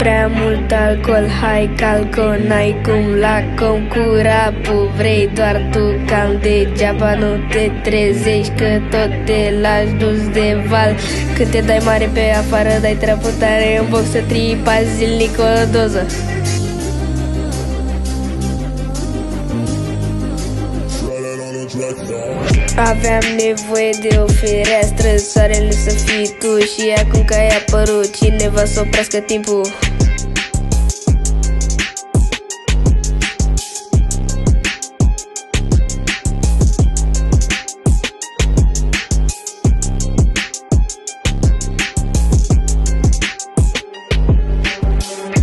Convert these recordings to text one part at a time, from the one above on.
prea mult alcool, hai calco, n-ai cum la concurapu. Vrei doar tu, cam degeaba nu te trezești, că tot te lași dus de val. Când te dai mare pe afară, dai treabă tare în box, să tripa zilnic o doză. Aveam nevoie de o fereastră, soarele să fii tu. Și acum că ai apărut, cineva să oprească timpul.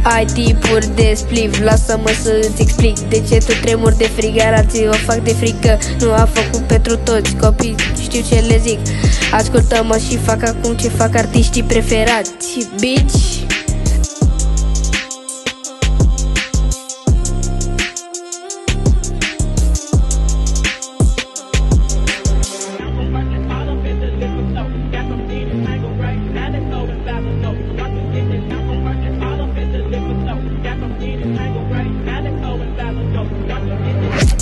Ai tipuri de spliv, lasă-mă să îți explic de ce tu tremuri de frig, alții o fac de frică. Nu a făcut pentru toți copii, știu ce le zic. Ascultă-mă și fac acum ce fac artiștii preferați, bitch.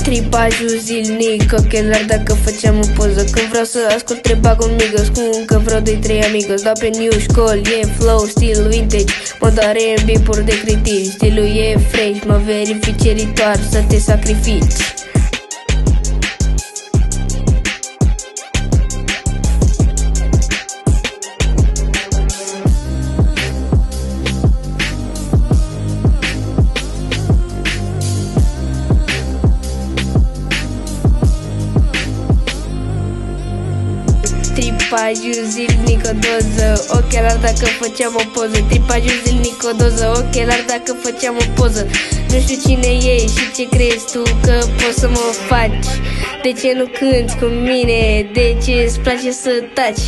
Tripajul zilnic, ochelari dacă făceam o poză. Când vreau să ascult trebuie bag un migos cu încă vreo 2-3 amigos. Dau pe new school, e flow, stil vintage. Mă doare în bipuri de critici. Stilul e fresh, mă verifici ritual să te sacrifici. Tripajul zilnic o doză, ochelari dacă făceam o poză. Tripajul zilnic o doză, ochelari dacă făceam o poză. Nu știu cine ești și ce crezi tu că poți să mă faci. De ce nu cânti cu mine? De ce îți place să taci?